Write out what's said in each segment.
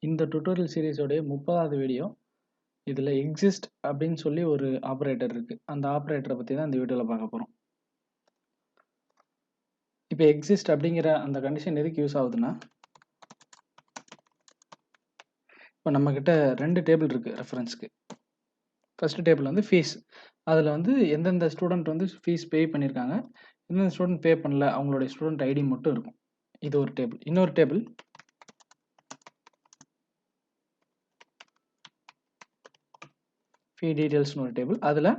இந்த tutorial சீரிஸோடைய 30வது video. இதில் exist அப்படின்னு சொல்லி ஒரு ஆப்ரேட்டர் இருக்குது. அந்த ஆப்ரேட்டரை பற்றி தான் இந்த வீடியோவில் பார்க்க போகிறோம். இப்போ எக்ஸிஸ்ட் அப்படிங்கிற அந்த கண்டிஷன் எதுக்கு யூஸ் ஆகுதுன்னா, இப்போ நம்மக்கிட்ட 2 டேபிள் இருக்குது ரெஃபரன்ஸ்க்கு. ஃபர்ஸ்ட் டேபிள் வந்து ஃபீஸ். அதில் வந்து எந்தெந்த ஸ்டூடெண்ட் வந்து ஃபீஸ் பே பண்ணியிருக்காங்க, எந்தெந்த ஸ்டூடெண்ட் பே பண்ணல, அவங்களுடைய ஸ்டூடெண்ட் ஐடி மட்டும் இருக்கும். இது ஒரு டேபிள். இன்னொரு டேபிள் ஃபீ டீட்டெயில்ஸ்னு ஒரு டேபிள். அதில்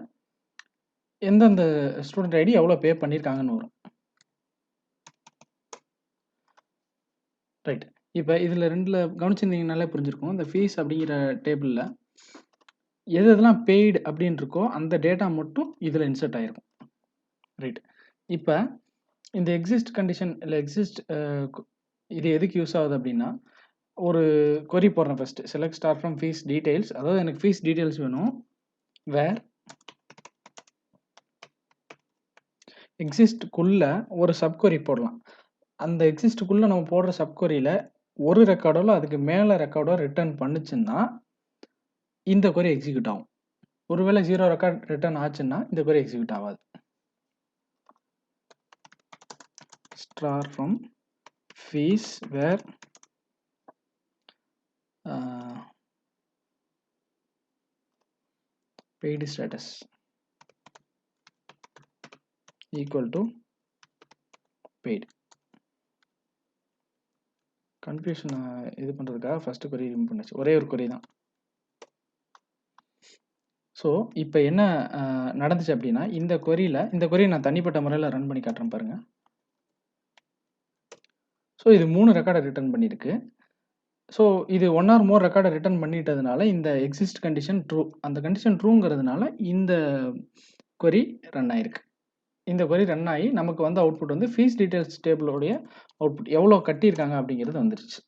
எந்தெந்த ஸ்டூடெண்ட் ஐடி எவ்வளோ பே பண்ணியிருக்காங்கன்னு வரும். ரைட். இப்போ இதில் ரெண்டில் கவனிச்சிருந்தீங்கனாலே புரிஞ்சிருக்கும். இந்த ஃபீஸ் அப்படிங்கிற டேபிளில் எது எதெல்லாம் பெய்டு அப்படின்னு இருக்கோ அந்த டேட்டா மட்டும் இதில் இன்சர்ட் ஆகிருக்கும். ரைட். இப்போ இந்த எக்ஸிஸ்ட் கண்டிஷன் இல்லை எக்ஸிஸ்ட் இது எதுக்கு யூஸ் ஆகுது அப்படின்னா, ஒரு கொரி போடுறேன் first. Select star from fees details. அதாவது எனக்கு ஃபீஸ் டீடைல்ஸ் வேணும். வேர் எக்ஸிஸ்ட்குள்ள ஒரு சப்கொரி போடலாம். அந்த எக்ஸிஸ்ட்குள்ள நம்ம போடுற சப்கொரியில் ஒரு ரெக்கார்டோ அதுக்கு மேலே ரெக்கார்டோ ரிட்டர்ன் பண்ணுச்சுன்னா இந்த கொரி எக்ஸிக்யூட் ஆகும். ஒருவேளை 0 ரெக்கார்ட் ரிட்டர்ன் ஆச்சுன்னா இந்த கொரி எக்ஸிக்யூட் ஆகாது. Star from fees where paid status equal to paid. Confusion இது பண்ணுறதுக்காக ஃபஸ்ட்டு கொரி ரிமூவ் பண்ணுச்சு. ஒரே ஒரு கொரி தான். ஸோ இப்போ என்ன நடந்துச்சு அப்படின்னா, இந்த கொரியை நான் தனிப்பட்ட முறையில் ரன் பண்ணி காட்டுறேன் பாருங்கள். ஸோ இது 3 ரெக்கார்டை ரிட்டர்ன் பண்ணியிருக்கு. ஸோ இது 1 or more ரெக்கார்டை ரிட்டர்ன் பண்ணிட்டதுனால இந்த எக்ஸிஸ்ட் கண்டிஷன் ட்ரூ. அந்த கண்டிஷன் ட்ரூங்கிறதுனால இந்த கொரி ரன் ஆயிருக்கு. இந்த கொரி ரன் ஆகி நமக்கு வந்து அவுட்புட் வந்து ஃபீஸ் டீடைல்ஸ் டேபிளோடைய அவுட்புட் எவ்வளோ கட்டியிருக்காங்க அப்படிங்கிறது வந்துருச்சு.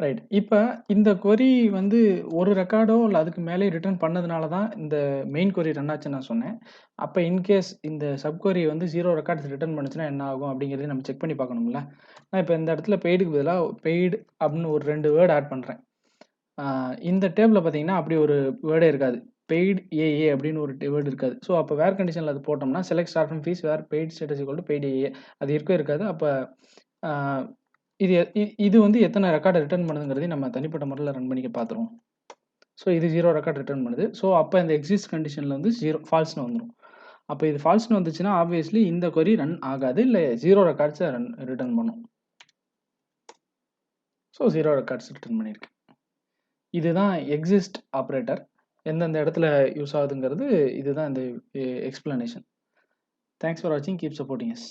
ரைட். இப்போ இந்த கொரி வந்து ஒரு ரெக்கார்டோ இல்லை அதுக்கு மேலே ரிட்டர்ன் பண்ணதுனால தான் இந்த மெயின் கொரி ரன் ஆச்சுன்னு நான் சொன்னேன். அப்போ இன்கேஸ் இந்த சப்கொரி வந்து 0 ரெக்கார்ட்ஸ் ரிட்டர்ன் பண்ணுச்சுன்னா என்ன ஆகும் அப்படிங்கிறத நம்ம செக் பண்ணி பார்க்கணும்ல. நான் இப்போ இந்த இடத்துல பெய்டுக்கு பதிலாக பெய்டு அப்படின்னு ஒரு 2 வேர்டு ஆட் பண்ணுறேன். இந்த டேபிளில் பார்த்தீங்கன்னா அப்படி ஒரு வேர்டே இருக்காது. பெய்டு ஏஏ அப்படின்னு ஒரு வேர்டு இருக்காது. ஸோ அப்போ வேர் கண்டிஷனில் அது போட்டோம்னா select star from fees where paid status equal to paid ஏஏ அது இருக்கவே இருக்காது. அப்போ இது வந்து எத்தனை ரெக்கார்டை ரிட்டர்ன் பண்ணுதுங்கிறதையும் நம்ம தனிப்பட்ட முறையில் ரன் பண்ணிக்க பார்த்துருவோம். ஸோ இது 0 ரெக்கார்ட் ரிட்டர்ன் பண்ணுது. ஸோ அப்போ இந்த எக்ஸிஸ்ட் கண்டிஷனில் வந்து 0 ஃபால்ஸ்னு வந்துடும். அப்போ இது ஃபால்ஸ்னு வந்துச்சுன்னா ஆப்வியஸ்லி இந்த கொரி ரன் ஆகாது, இல்லை 0 ரெக்கார்ட்ஸை ரிட்டர்ன் பண்ணும். ஸோ 0 ரெக்கார்ட்ஸ் ரிட்டர்ன் பண்ணியிருக்கு. இதுதான் எக்ஸிஸ்ட் ஆப்ரேட்டர். எந்தெந்த இடத்துல யூஸ் ஆகுதுங்கிறது இதுதான் இந்த எக்ஸ்பிளனேஷன். தேங்க்ஸ் ஃபார் வாட்சிங். Keep supporting us.